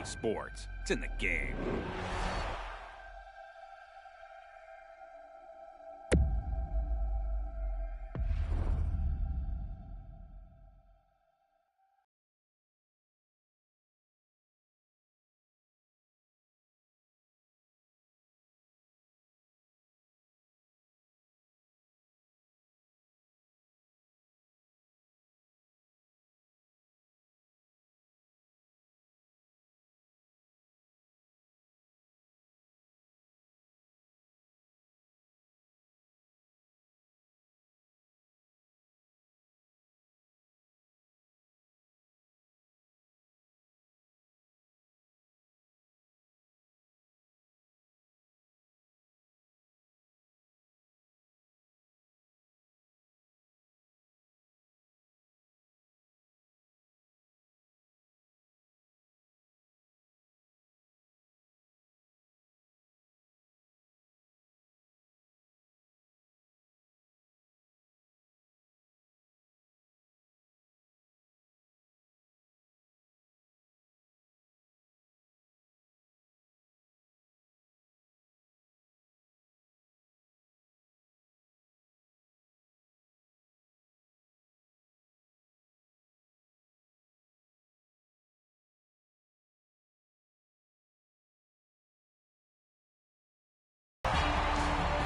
in sports. It's in the game.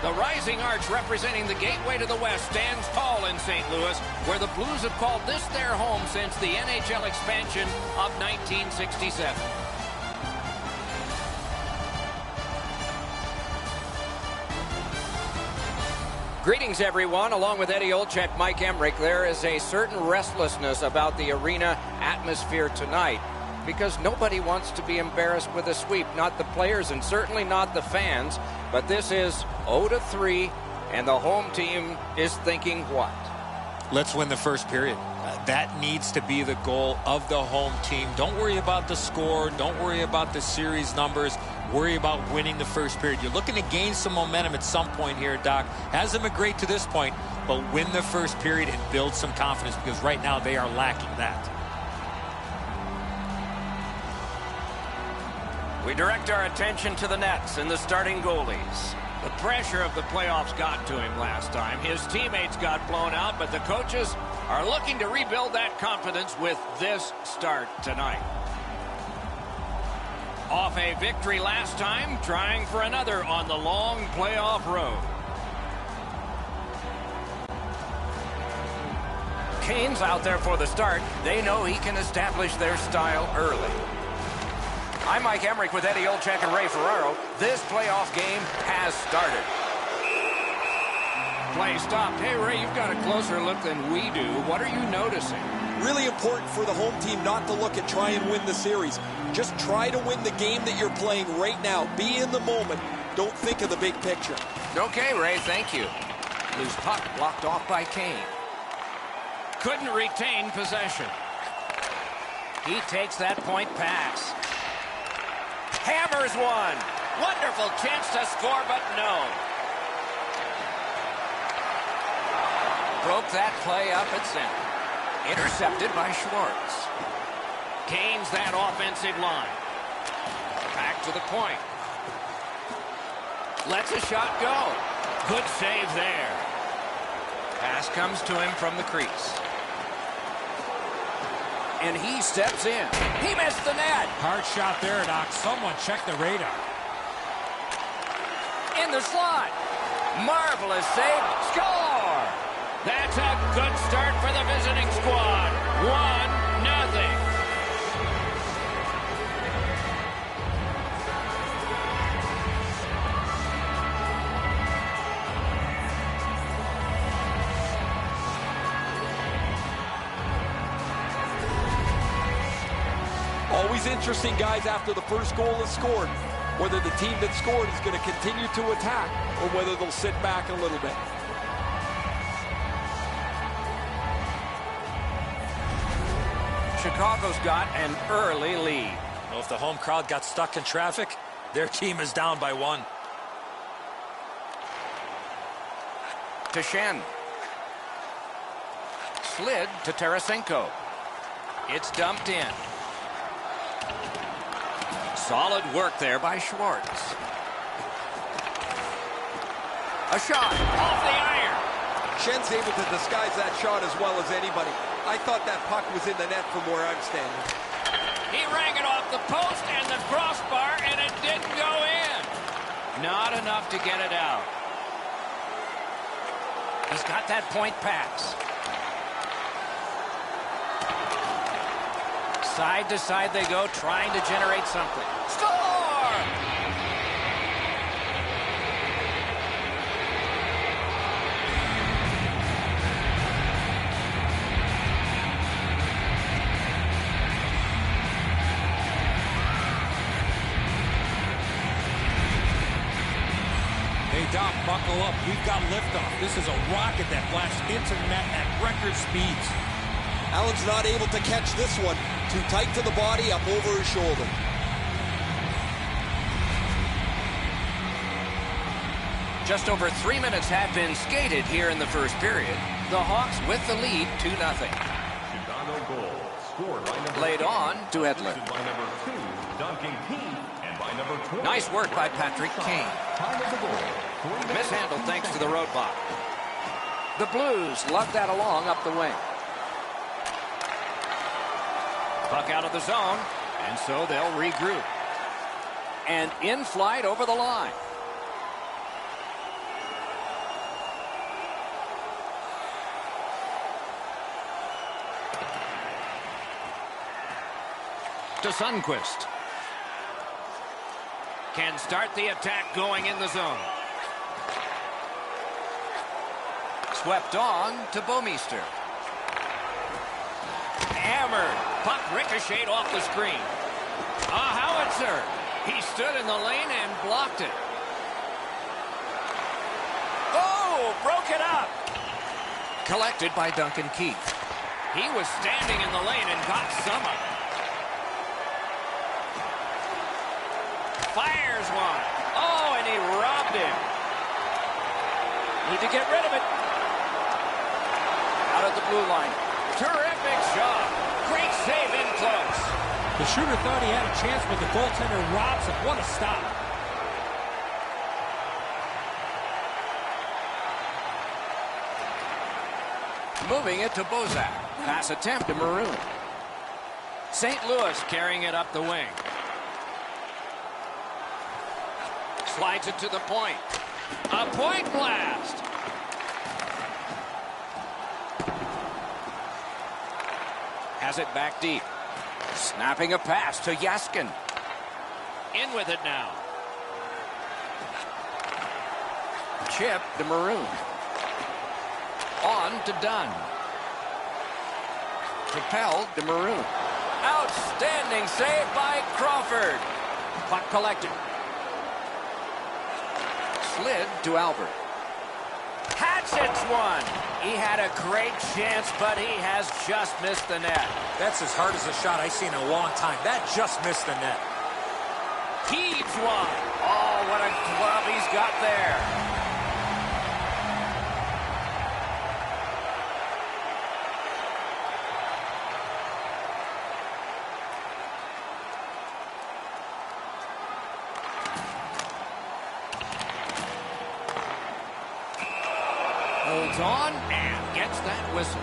The rising arch representing the gateway to the West stands tall in St. Louis, where the Blues have called this their home since the NHL expansion of 1967. Greetings, everyone. Along with Eddie Olczyk, Mike Emrick, there is a certain restlessness about the arena atmosphere tonight because nobody wants to be embarrassed with a sweep. Not the players and certainly not the fans. But this is 0-3, and the home team is thinking what? Let's win the first period. That needs to be the goal of the home team. Don't worry about the score. Don't worry about the series numbers. Worry about winning the first period. You're looking to gain some momentum at some point here, Doc. Hasn't been great to this point, but win the first period and build some confidence because right now they are lacking that. We direct our attention to the nets and the starting goalies. The pressure of the playoffs got to him last time. His teammates got blown out, but the coaches are looking to rebuild that confidence with this start tonight. Off a victory last time, trying for another on the long playoff road. Kane's out there for the start. They know he can establish their style early. I'm Mike Emrick with Eddie Olczyk and Ray Ferraro. This playoff game has started. Play stopped. Hey, Ray, you've got a closer look than we do. What are you noticing? Really important for the home team not to look at try and win the series. Just try to win the game that you're playing right now. Be in the moment. Don't think of the big picture. Okay, Ray, thank you. Loose puck blocked off by Kane. Couldn't retain possession. He takes that point pass. Hammers one. Wonderful chance to score, but no. Broke that play up at center. Intercepted by Schwartz. Gains that offensive line. Back to the point. Lets a shot go. Good save there. Pass comes to him from the crease. And he steps in. He missed the net. Hard shot there, Doc. Someone check the radar. In the slot. Marvelous save. Score! That's a good start for the visiting squad. 1-0. Always interesting, guys, after the first goal is scored, whether the team that scored is going to continue to attack or whether they'll sit back a little bit. Chicago's got an early lead. Well, if the home crowd got stuck in traffic, their team is down by 1. To Shen. Slid to Tarasenko. It's dumped in. Solid work there by Schwartz. A shot off the iron. Schen's able to disguise that shot as well as anybody. I thought that puck was in the net from where I'm standing. He rang it off the post and the crossbar, and it didn't go in. Not enough to get it out. He's got that point pass. Side to side they go, trying to generate something. Score! Hey, Doc, buckle up. We've got liftoff. This is a rocket that blasts into the net at record speeds. Allen's not able to catch this one. Too tight to the body, up over his shoulder. Just over 3 minutes have been skated here in the first period. The Hawks with the lead, 2-0. Chicago goal scored by number Laid on to Edler. by number 2, Duncan Keith, and by number 20. Nice work by Patrick Kane. Time of the goal. Mishandled thanks to the roadblock. The Blues lug that along up the wing. Puck out of the zone, and so they'll regroup. And in flight over the line. To Sundqvist. Can start the attack going in the zone. Swept on to Bouwmeester. Hammered. Puck ricocheted off the screen. A howitzer. He stood in the lane and blocked it. Oh, broke it up. Collected by Duncan Keith. He was standing in the lane and got some of it. Fires one. Oh, and he robbed him. Need to get rid of it. Out of the blue line. Terrific shot. Great save in close. The shooter thought he had a chance, but the goaltender robs him. What a stop. Moving it to Bozak. Pass attempt to Maroon. St. Louis carrying it up the wing. Slides it to the point. A point blast. Has it back deep. Snapping a pass to Yaskin. In with it now. Chip to Maroon. On to Dunn. Propelled to Maroon. Outstanding save by Crawford. Puck collected. Slid to Albert. Hatchets one. He had a great chance, but he has just missed the net. That's as hard as a shot I've seen in a long time. That just missed the net. Heaves one. Oh, what a glove he's got there. Holds on and gets that whistle.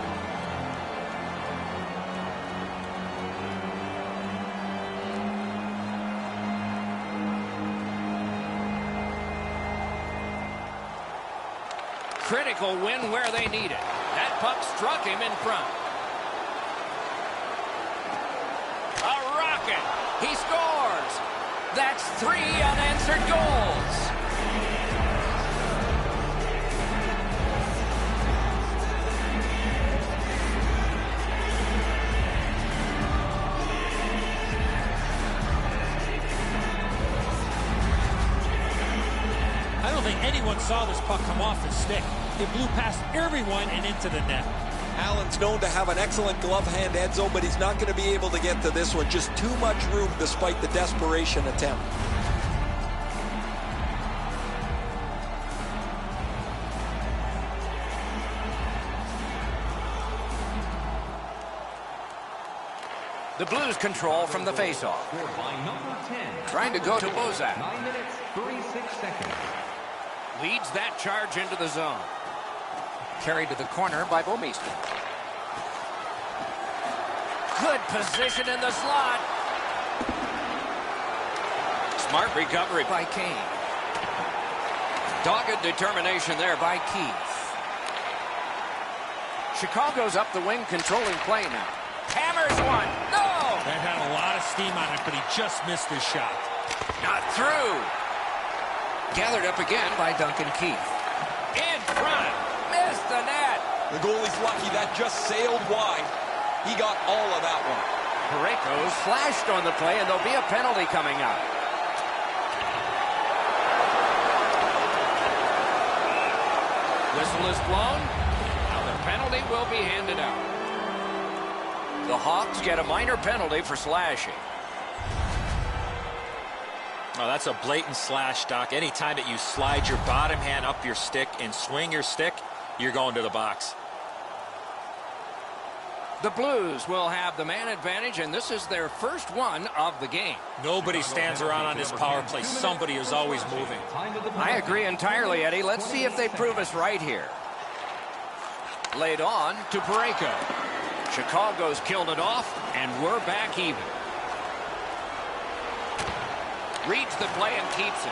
Critical win where they need it. That puck struck him in front. A rocket. He scores. That's 3 unanswered goals. I don't think anyone saw this puck come off his stick. It blew past everyone and into the net. Allen's known to have an excellent glove hand, Edzo, but he's not going to be able to get to this one. Just too much room despite the desperation attempt. The Blues control from the faceoff. Scored by number 10, Trying to go to Bozak. 9 minutes, 36 seconds. Leads that charge into the zone. Carried to the corner by Bomeister. Good position in the slot. Smart recovery by Kane. Dogged determination there by Keith. Chicago's up the wing, controlling play now. Hammers one. No! That had a lot of steam on it, but he just missed his shot. Not through. Gathered up again by Duncan Keith. In front. Missed the net. The goalie's lucky. That just sailed wide. He got all of that one. Parayko's flashed on the play, and there'll be a penalty coming up. Whistle is blown. Now the penalty will be handed out. The Hawks get a minor penalty for slashing. Oh, that's a blatant slash, Doc. Anytime that you slide your bottom hand up your stick and swing your stick, you're going to the box. The Blues will have the man advantage, and this is their first one of the game. Nobody stands around on this power play. Somebody is always moving. I agree entirely, Eddie. Let's see if they prove us right here. Laid on to Parayko. Chicago's killed it off, and we're back even. Reads the play and keeps it.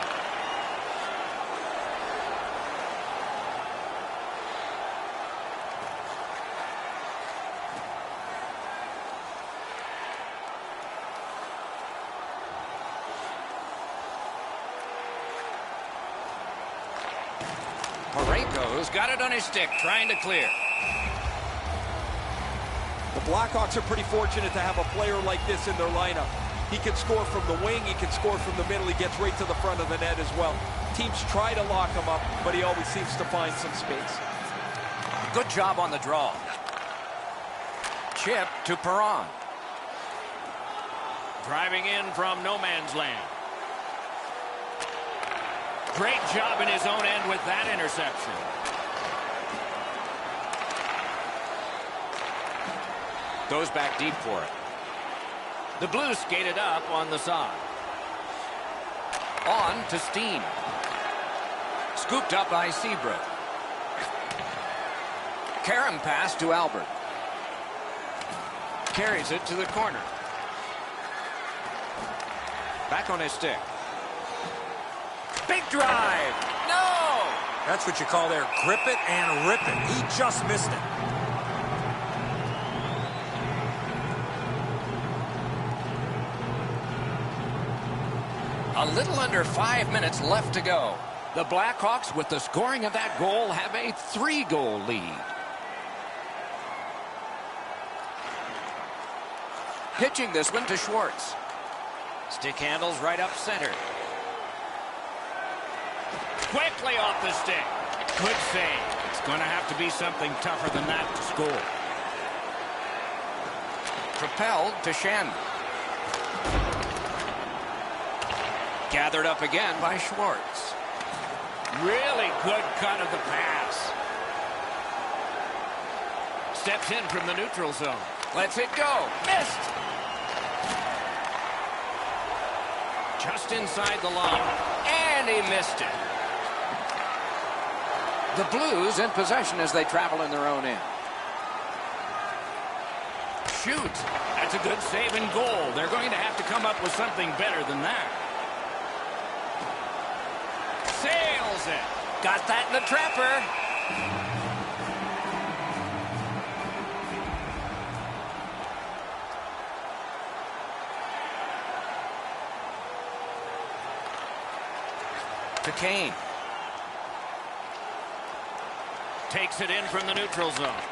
Parayko's got it on his stick, trying to clear. The Blackhawks are pretty fortunate to have a player like this in their lineup. He can score from the wing, he can score from the middle, he gets right to the front of the net as well. Teams try to lock him up, but he always seems to find some space. Good job on the draw. Chip to Perron. Driving in from no man's land. Great job in his own end with that interception. Goes back deep for it. The Blues skated up on the side. On to Steen. Scooped up by Seabrook. Karam pass to Albert. Carries it to the corner. Back on his stick. Big drive. No! That's what you call there. Grip it and rip it. He just missed it. A little under 5 minutes left to go. The Blackhawks, with the scoring of that goal, have a 3-goal lead. Pitching this one to Schwartz. Stick handles right up center. Quickly off the stick. Good save. It's going to have to be something tougher than that to score. Propelled to Shannon. Gathered up again by Schwartz. Really good cut of the pass. Steps in from the neutral zone. Lets it go. Missed. Just inside the line. And he missed it. The Blues in possession as they travel in their own end. Shoot. That's a good save and goal. They're going to have to come up with something better than that. Sails it. Got that in the trapper. To Kane. Takes it in from the neutral zone.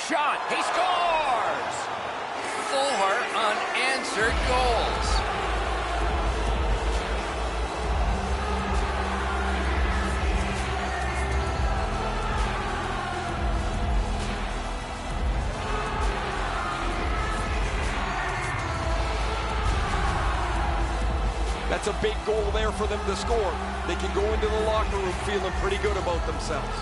Shot. He scores! 4 unanswered goals. That's a big goal there for them to score. They can go into the locker room feeling pretty good about themselves.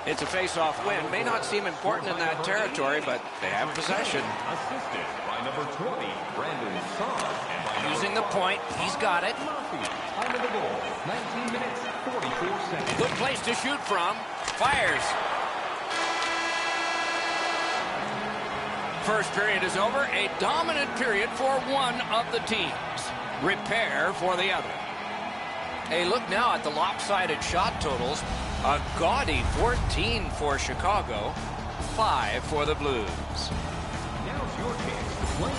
It's a face-off win. May not seem important in that territory, but they have possession. Assisted by number 20, Brandon Saad. And by Using the point, he's got it. Time of the goal, 19 minutes, 44 seconds. Good place to shoot from. Fires. First period is over. A dominant period for one of the teams. Repair for the other. A look now at the lopsided shot totals. A gaudy 14 for Chicago, 5 for the Blues. Now's your chance.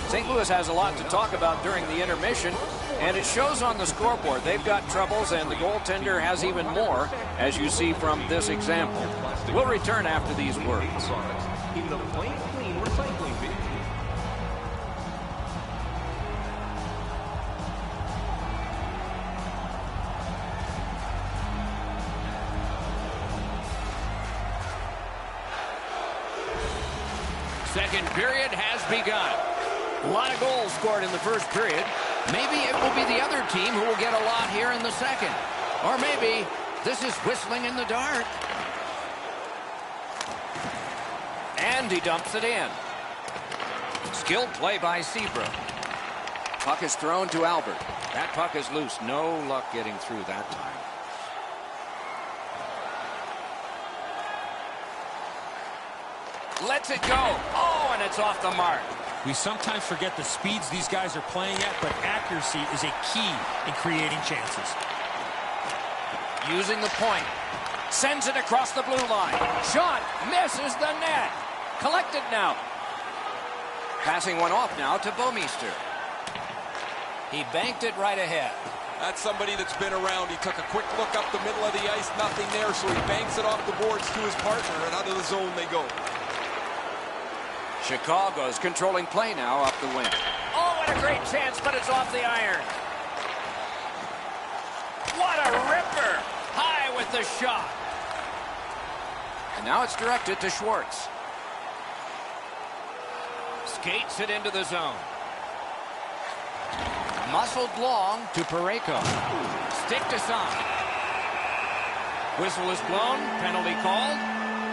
St. Louis has a lot to talk about during the intermission, and it shows on the scoreboard. They've got troubles, and the goaltender has even more, as you see from this example. We'll return after these words. In the plain clean recycling bin. Second period has begun. A lot of goals scored in the first period. Maybe it will be the other team who will get a lot here in the second. Or maybe this is whistling in the dark. And he dumps it in. Skilled play by Seabrook. Puck is thrown to Albert. That puck is loose. No luck getting through that time. Lets it go. Oh, and it's off the mark. We sometimes forget the speeds these guys are playing at, but accuracy is a key in creating chances. Using the point. Sends it across the blue line. Shot misses the net. Collected now. Passing one off now to Bouwmeester. He banked it right ahead. That's somebody that's been around. He took a quick look up the middle of the ice, nothing there, so he banks it off the boards to his partner, and out of the zone they go. Chicago's controlling play now up the wing. Oh, what a great chance, but it's off the iron. What a ripper! High with the shot. And now it's directed to Schwartz. Skates it into the zone. Muscled long to Parayko. Stick to side. Whistle is blown, penalty called,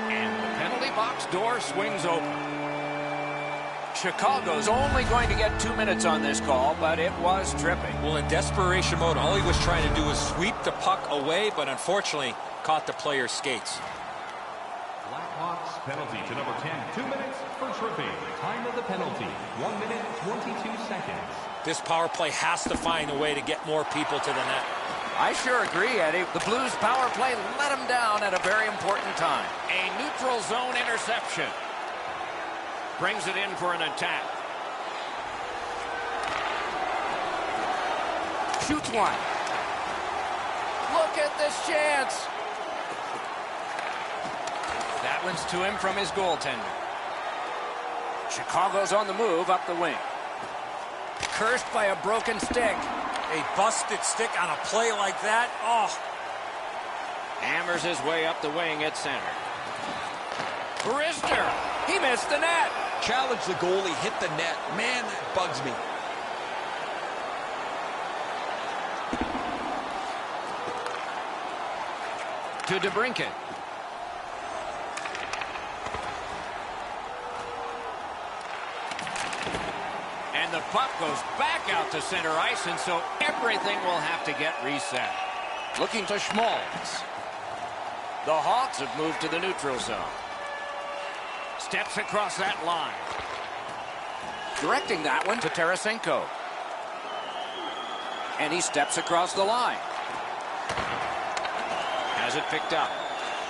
and the penalty box door swings open. Chicago's only going to get 2 minutes on this call, but it was tripping. Well, in desperation mode, all he was trying to do was sweep the puck away, but unfortunately caught the player's skates. Blackhawks penalty to number 10. 2 minutes for tripping. Time of the penalty, 1 minute, 22 seconds. This power play has to find a way to get more people to the net. I sure agree, Eddie. The Blues power play let them down at a very important time. A neutral zone interception. Brings it in for an attack. Shoots one. Look at this chance. That one's to him from his goaltender. Chicago's on the move up the wing. Cursed by a broken stick. A busted stick on a play like that. Oh. Hammers his way up the wing at center. Brister. He missed the net. Challenge the goalie, hit the net. Man, that bugs me. To DeBrincat. And the puck goes back out to center ice, and so everything will have to get reset. Looking to Schmaltz. The Hawks have moved to the neutral zone. Steps across that line. Directing that one to Tarasenko. And he steps across the line. Has it picked up.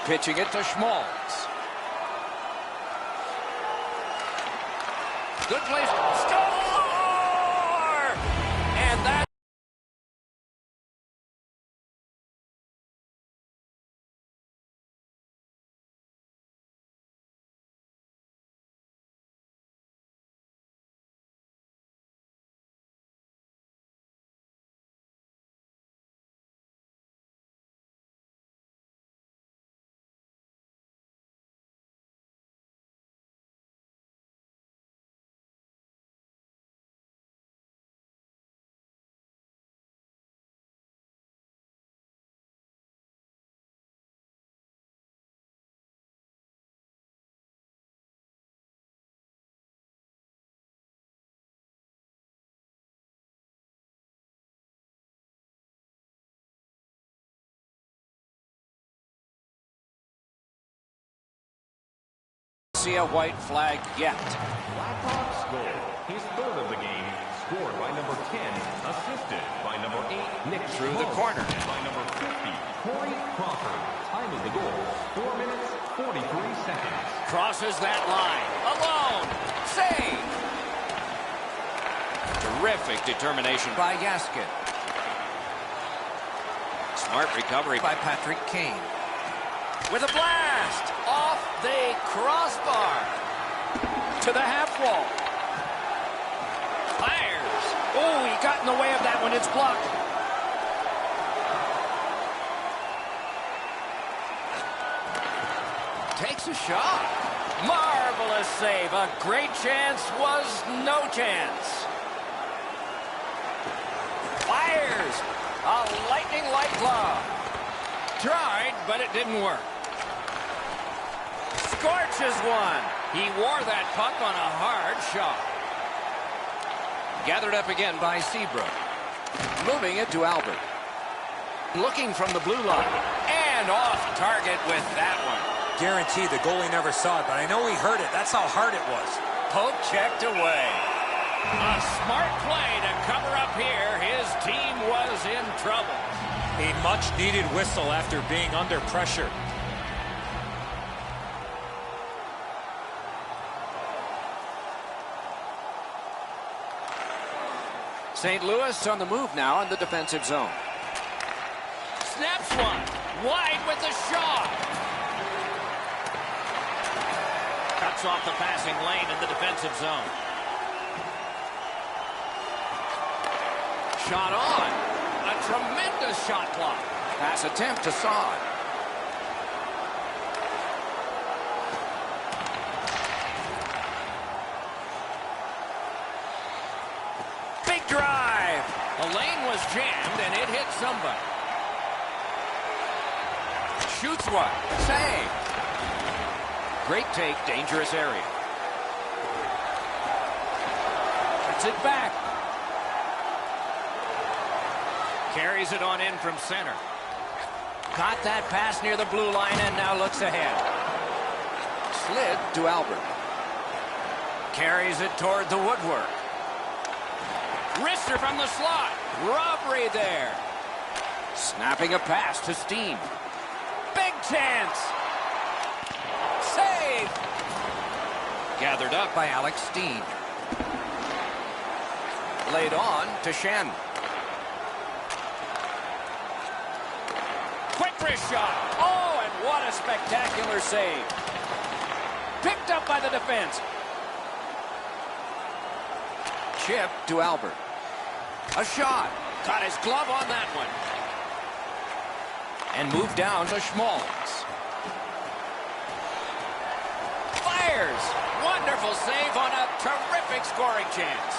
Pitching it to Schmaltz. Good place. Score! And that see a white flag yet. Blackhawks goal. His third of the game. Scored by number 10. Assisted by number 8. Nick Through the corner. And by number 50. Corey Crawford. Time of the goal. 4 minutes, 43 seconds. Crosses that line. Alone. Save. Terrific determination by Gaskin. Smart recovery by Patrick Kane. With a blast. Off the crossbar. To the half wall. Fires. Oh, he got in the way of that one. It's blocked. Takes a shot. Marvelous save. A great chance was no chance. Fires. A lightning-like glove. Tried, but it didn't work. Scorches one. He wore that puck on a hard shot. Gathered up again by Seabrook. Moving it to Albert. Looking from the blue line. And off target with that one. Guaranteed the goalie never saw it, but I know he heard it. That's how hard it was. Poke checked away. A smart play to cover up here. His team was in trouble. A much-needed whistle after being under pressure. St. Louis on the move now in the defensive zone. Snaps one. Wide with the shot. Cuts off the passing lane in the defensive zone. Shot on. A tremendous shot clock. Pass attempt to Saad. Big drive. The lane was jammed and it hit somebody. Shoots one. Save. Great take, dangerous area. Gets it back. Carries it on in from center. Got that pass near the blue line and now looks ahead. Slid to Albert. Carries it toward the woodwork. Wrister from the slot. Robbery there. Snapping a pass to Steen. Big chance. Save. Gathered up by Alex Steen. Laid on to Shen. Quick wrist shot. Oh, and what a spectacular save. Picked up by the defense. Chip to Albert. A shot. Got his glove on that one. And moved down to Schmaltz. Fires. Wonderful save on a terrific scoring chance.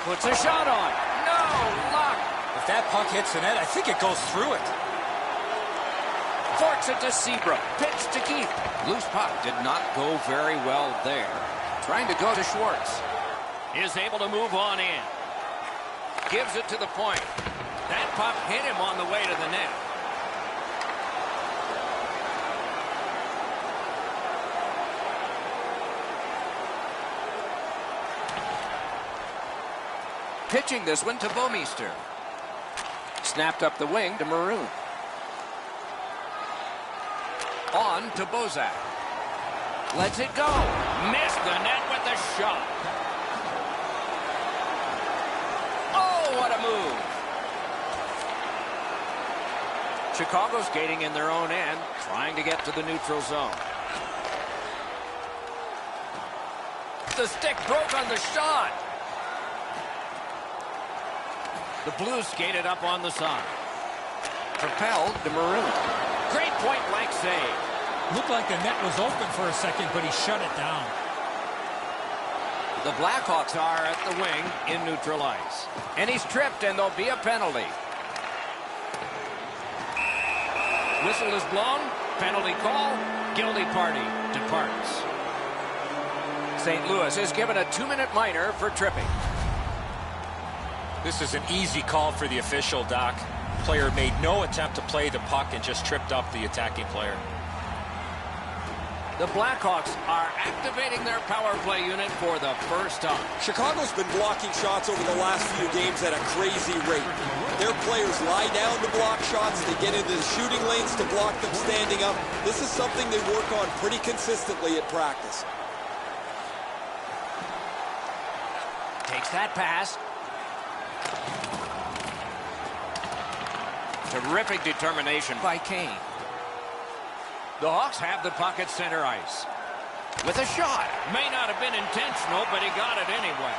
Puts a shot on. No luck. If that puck hits the net, I think it goes through it. Forks it to Seabrook. Pitch to Keith. Loose puck did not go very well there. Trying to go to Schwartz. Is able to move on in. Gives it to the point. That puck hit him on the way to the net. Pitching this one to Bouwmeester. Snapped up the wing to Maroon. On to Bozak. Lets it go. Missed the net with the shot. Oh, what a move. Chicago skating in their own end, trying to get to the neutral zone. The stick broke on the shot. The Blues skated up on the side. Propelled to Maroon. Great point-blank save. Looked like the net was open for a second, but he shut it down. The Blackhawks are at the wing in neutral ice. And he's tripped, and there'll be a penalty. Whistle is blown. Penalty call. Guilty party departs. St. Louis is given a 2-minute minor for tripping. This is an easy call for the official, Doc. Player made no attempt to play the puck and just tripped up the attacking player. The Blackhawks are activating their power play unit for the first time. Chicago's been blocking shots over the last few games at a crazy rate. Their players lie down to block shots. They get into the shooting lanes to block them standing up. This is something they work on pretty consistently at practice. Takes that pass. Terrific determination by Kane. The Hawks have the puck at center ice. With a shot. May not have been intentional, but he got it anyway.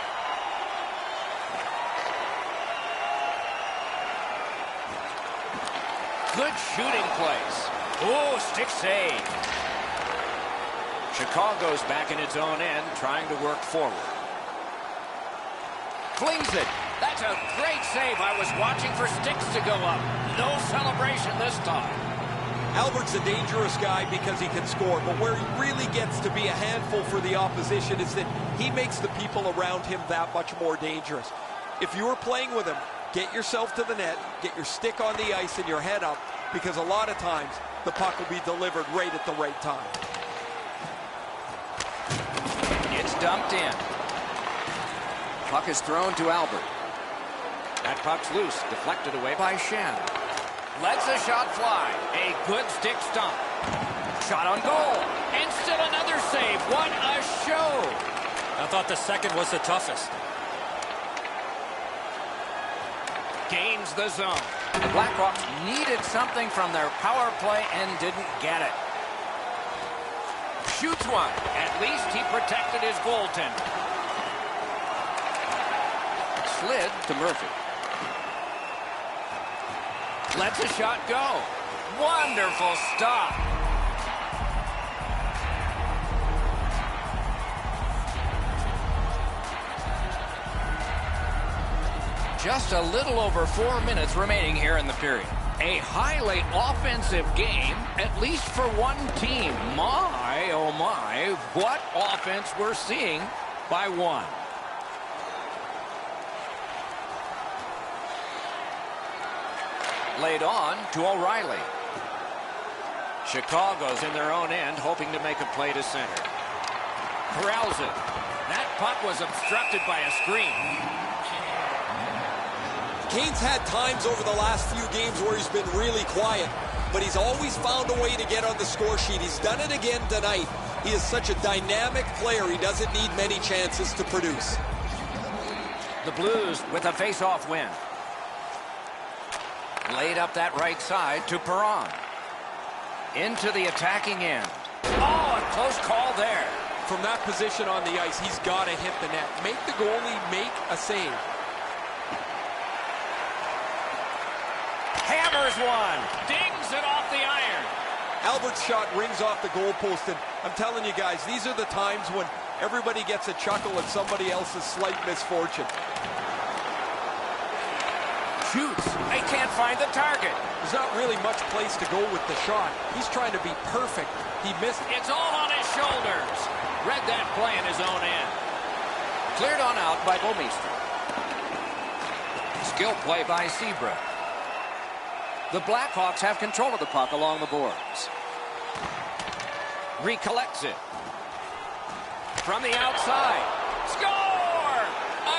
Good shooting place. Oh, stick save. Chicago's back in its own end, trying to work forward. Flings it. That's a great save. I was watching for sticks to go up. No celebration this time. Albert's a dangerous guy because he can score, but where he really gets to be a handful for the opposition is that he makes the people around him that much more dangerous. If you were playing with him, get yourself to the net, get your stick on the ice and your head up, because a lot of times the puck will be delivered right at the right time. It's dumped in. Puck is thrown to Albert. That puck's loose, deflected away by Shen. Lets a shot fly. A good stick stump. Shot on goal. And still another save. What a show. I thought the second was the toughest. Gains the zone. The Blackhawks needed something from their power play and didn't get it. Shoots one. At least he protected his goaltender. Slid to Murphy. Lets a shot go. Wonderful stop. Just a little over 4 minutes remaining here in the period. A highly offensive game, at least for one team. My, oh my, what offense we're seeing by one. Laid on to O'Reilly. Chicago's in their own end, hoping to make a play to center. Corrals it. That puck was obstructed by a screen. Kane's had times over the last few games where he's been really quiet, but he's always found a way to get on the score sheet. He's done it again tonight. He is such a dynamic player. He doesn't need many chances to produce. The Blues with a face-off win. Laid up that right side to Perron. Into the attacking end. Oh, a close call there. From that position on the ice, he's got to hit the net. Make the goalie make a save. Hammers one. Dings it off the iron. Albert's shot rings off the goalpost, and I'm telling you guys, these are the times when everybody gets a chuckle at somebody else's slight misfortune. Shoots. They can't find the target. There's not really much place to go with the shot. He's trying to be perfect. He missed. It's all on his shoulders. Read that play in his own end. Cleared on out by Bomeister. Skill play by Sebra. The Blackhawks have control of the puck along the boards. Recollects it. From the outside. Score!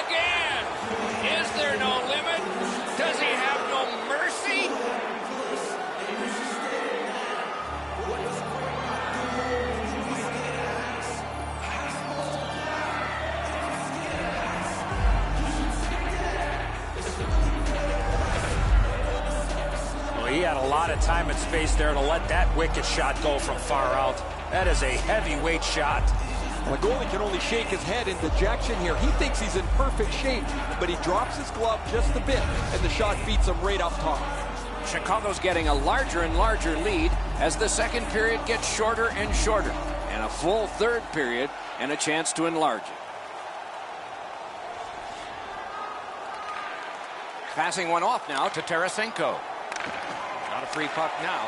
Again! Is there no limit? Does he have no mercy? Well, he had a lot of time and space there to let that wicked shot go from far out. That is a heavyweight shot. Well, the goalie can only shake his head in dejection here. He thinks he's in perfect shape, but he drops his glove just a bit, and the shot beats him right up top. Chicago's getting a larger and larger lead as the second period gets shorter and shorter, and a full third period and a chance to enlarge it. Passing one off now to Tarasenko. Not a free puck now.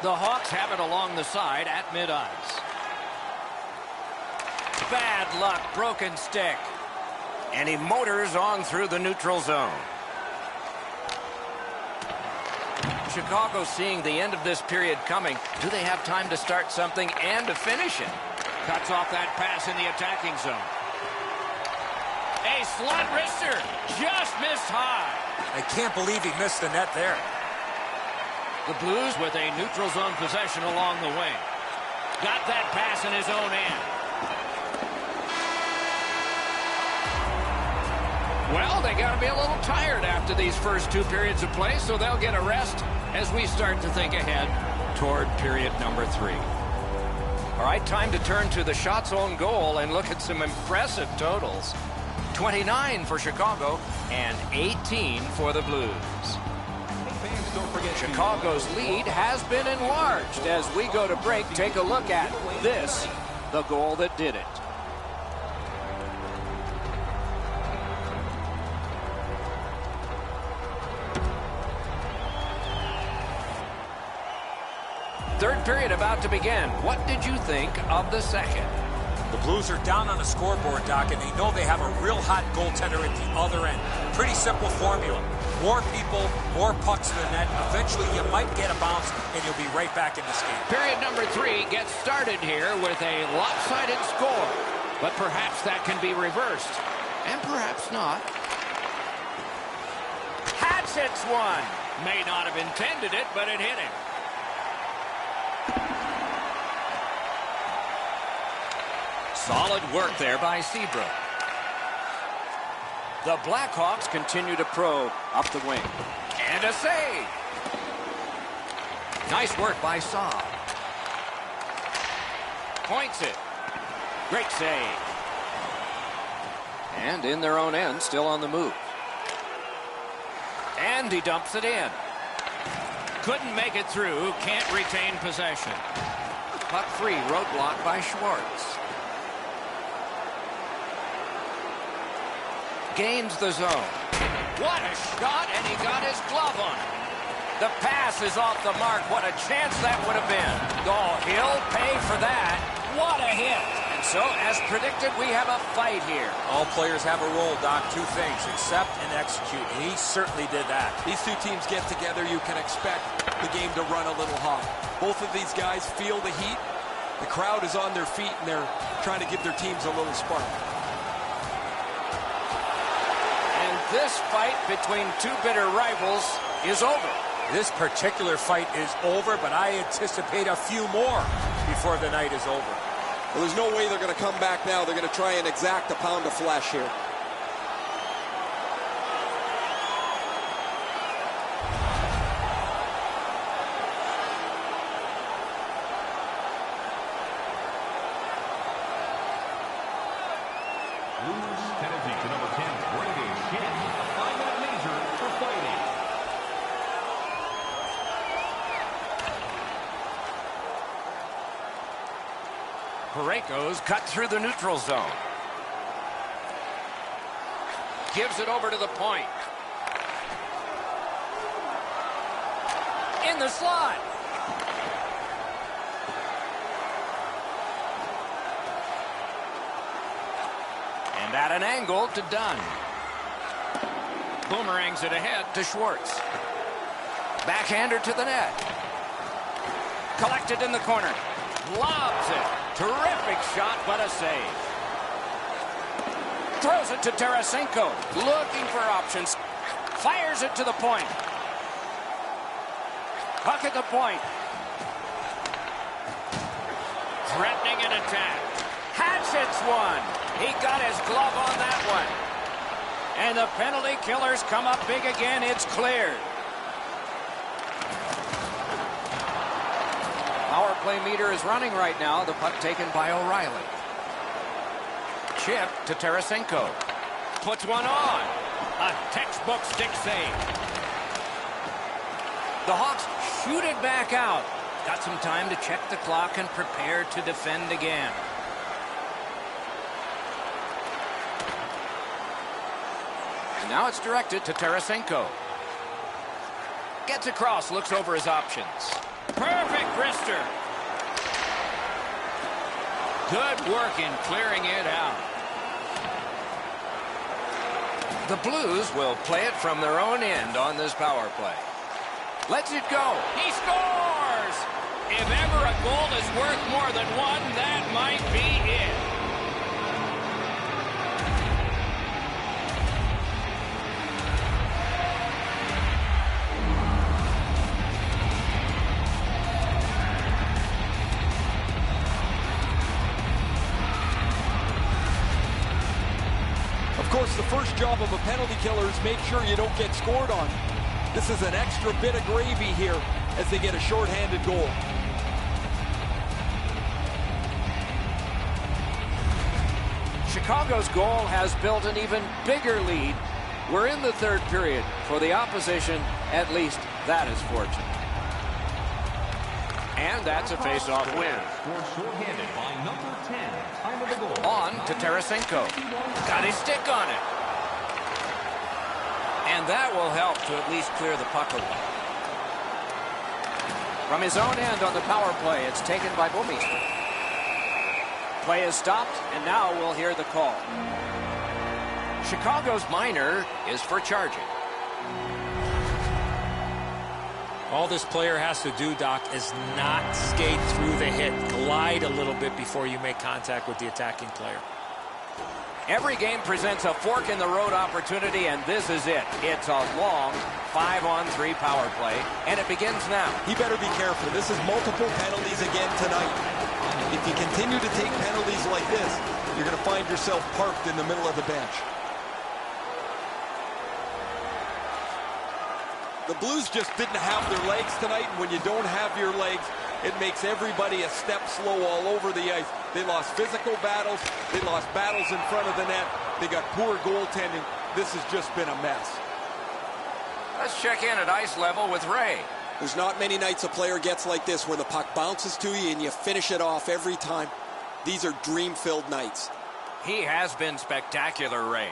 The Hawks have it along the side at mid-ice. Bad luck, broken stick. And he motors on through the neutral zone. Chicago seeing the end of this period coming. Do they have time to start something and to finish it? Cuts off that pass in the attacking zone. A slot wrister, just missed high. I can't believe he missed the net there. The Blues with a neutral zone possession along the wing. Got that pass in his own end. Well, they got to be a little tired after these first two periods of play, so they'll get a rest as we start to think ahead toward period number 3. All right, time to turn to the shots on goal and look at some impressive totals. 29 for Chicago and 18 for the Blues. Chicago's lead has been enlarged. As we go to break, take a look at this, the goal that did it. Third period about to begin. What did you think of the second? The Blues are down on the scoreboard, Doc, and they know they have a real hot goaltender at the other end. Pretty simple formula. More people, more pucks in the net. Eventually, you might get a bounce, and you'll be right back in this game. Period number 3 gets started here with a lopsided score. But perhaps that can be reversed. And perhaps not. Hatchets one. May not have intended it, but it hit him. Solid work there by Seabrook. The Blackhawks continue to probe up the wing. And a save. Nice work by Saab. Points it. Great save. And in their own end, still on the move. And he dumps it in. Couldn't make it through. Can't retain possession. Puck free, roadblock by Schwartz. Gains the zone. What a shot, and he got his glove on it. The pass is off the mark. What a chance that would have been. Oh, he'll pay for that. What a hit. And so, as predicted, we have a fight here. All players have a role, Doc. Two things, accept and execute. And he certainly did that. These two teams get together, you can expect the game to run a little hot. Both of these guys feel the heat. The crowd is on their feet, and they're trying to give their teams a little spark. This fight between two bitter rivals is over. This particular fight is over, but I anticipate a few more before the night is over. Well, there's no way they're going to come back now. They're going to try and exact a pound of flesh here. Penalty to number 10, Brady Shin. A 5-minute major for fighting. Parayko's cut through the neutral zone. Gives it over to the point. In the slot. And at an angle to Dunn. Boomerangs it ahead to Schwartz. Backhander to the net. Collected in the corner. Lobs it. Terrific shot, but a save. Throws it to Tarasenko. Looking for options. Fires it to the point. Puck at the point. Threatening an attack. Hatchets one. He got his glove on that one. And the penalty killers come up big again. It's cleared. Power play meter is running right now. The puck taken by O'Reilly. Chip to Tarasenko. Puts one on. A textbook stick save. The Hawks shoot it back out. Got some time to check the clock and prepare to defend again. And now it's directed to Tarasenko. Gets across, looks over his options. Perfect wrister. Good work in clearing it out. The Blues will play it from their own end on this power play. Lets it go. He scores! If ever a goal is worth more than one, that might be it. Of course, the first job of a penalty killer is make sure you don't get scored on. This is an extra bit of gravy here as they get a shorthanded goal. Chicago's goal has built an even bigger lead. We're in the third period. For the opposition, at least that is fortunate. And that's a face-off win. Scored shorthanded by number 10. Time of the goal. On to Tarasenko. Got his stick on it. And that will help to at least clear the puck away. From his own end on the power play, it's taken by Bouwmeester. Play is stopped, and now we'll hear the call. Chicago's minor is for charging. All this player has to do, Doc, is not skate through the hit. Glide a little bit before you make contact with the attacking player. Every game presents a fork-in-the-road opportunity, and this is it. It's a long 5-on-3 power play, and it begins now. He better be careful. This is multiple penalties again tonight. If you continue to take penalties like this, you're going to find yourself parked in the middle of the bench. The Blues just didn't have their legs tonight, and when you don't have your legs, it makes everybody a step slow all over the ice. They lost physical battles. They lost battles in front of the net. They got poor goaltending. This has just been a mess. Let's check in at ice level with Ray. There's not many nights a player gets like this where the puck bounces to you and you finish it off every time. These are dream-filled nights. He has been spectacular, Ray.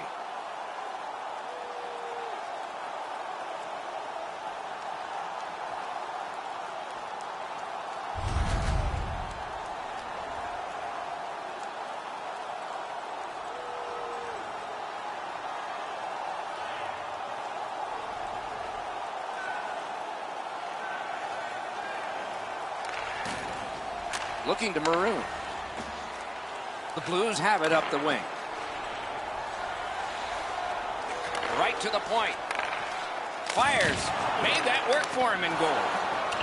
Looking to Maroon. The Blues have it up the wing. Right to the point. Fires. Made that work for him in goal.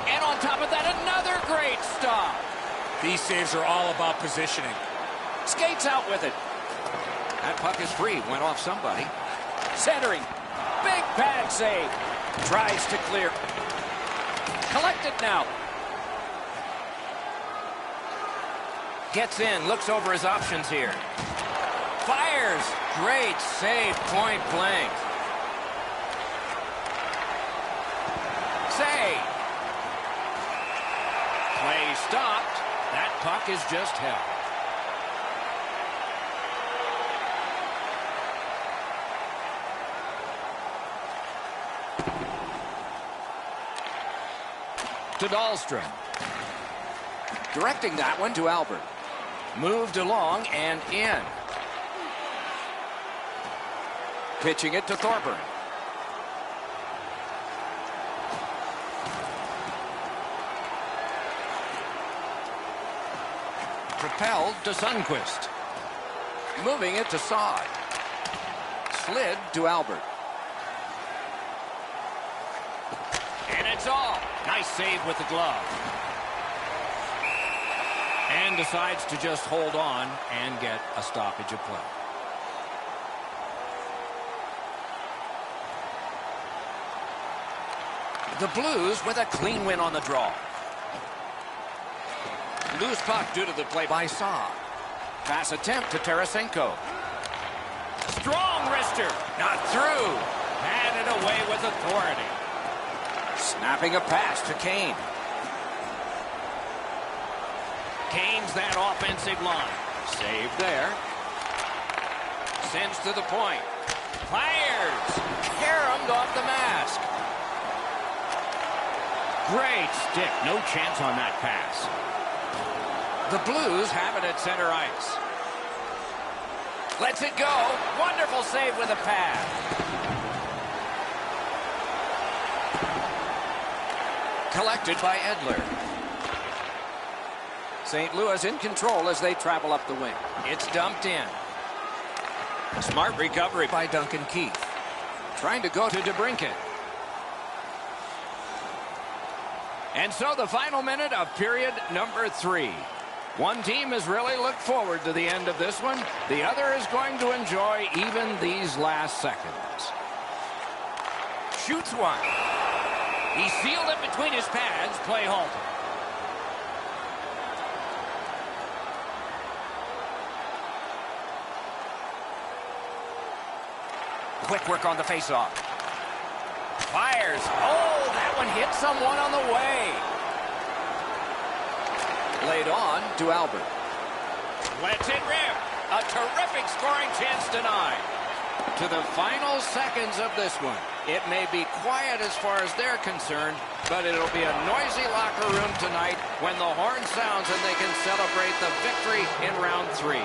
And on top of that, another great stop. These saves are all about positioning. Skates out with it. That puck is free. Went off somebody. Centering. Big pad save. Tries to clear. Collected now. Gets in, looks over his options here. Fires. Great save, point blank. Save. Play stopped. That puck is just held. To Dahlstrom. Directing that one to Albert. Moved along and in. Pitching it to Thorburn. Propelled to Sundqvist. Moving it to Saad. Slid to Albert. And it's all. Nice save with the glove. And decides to just hold on and get a stoppage of play. The Blues with a clean win on the draw. Loose puck due to the play by Saad. Pass attempt to Tarasenko. Strong wrister. Not through. Had it away with authority. Snapping a pass to Kane. Kane's that offensive line. Saved there. Sends to the point. Fires. Caromed off the mask. Great stick. No chance on that pass. The Blues have it at center ice. Lets it go. Wonderful save with a pad. Collected by Edler. St. Louis in control as they travel up the wing. It's dumped in. Smart recovery by Duncan Keith. Trying to go to DeBrincat. And so the final minute of period number 3. One team has really looked forward to the end of this one. The other is going to enjoy even these last seconds. Shoots one. He sealed it between his pads. Play halted. Quick work on the faceoff. Fires. Oh, that one hit someone on the way. Laid on to Albert. Lets it rip. A terrific scoring chance denied. To the final seconds of this one. It may be quiet as far as they're concerned, but it'll be a noisy locker room tonight when the horn sounds and they can celebrate the victory in round 3.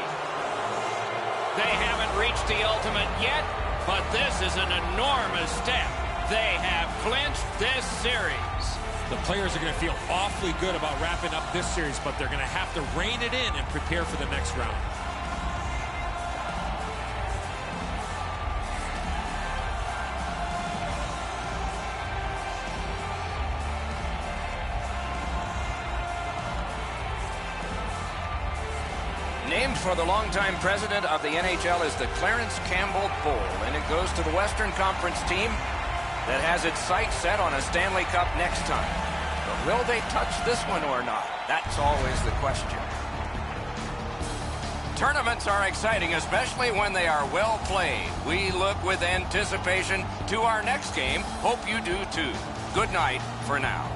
They haven't reached the ultimate yet, but this is an enormous step. They have clinched this series. The players are going to feel awfully good about wrapping up this series, but they're going to have to rein it in and prepare for the next round. Named for the longtime president of the NHL is the Clarence Campbell Bowl, and it goes to the Western Conference team that has its sights set on a Stanley Cup next time. But will they touch this one or not? That's always the question. Tournaments are exciting, especially when they are well played. We look with anticipation to our next game. Hope you do too. Good night for now.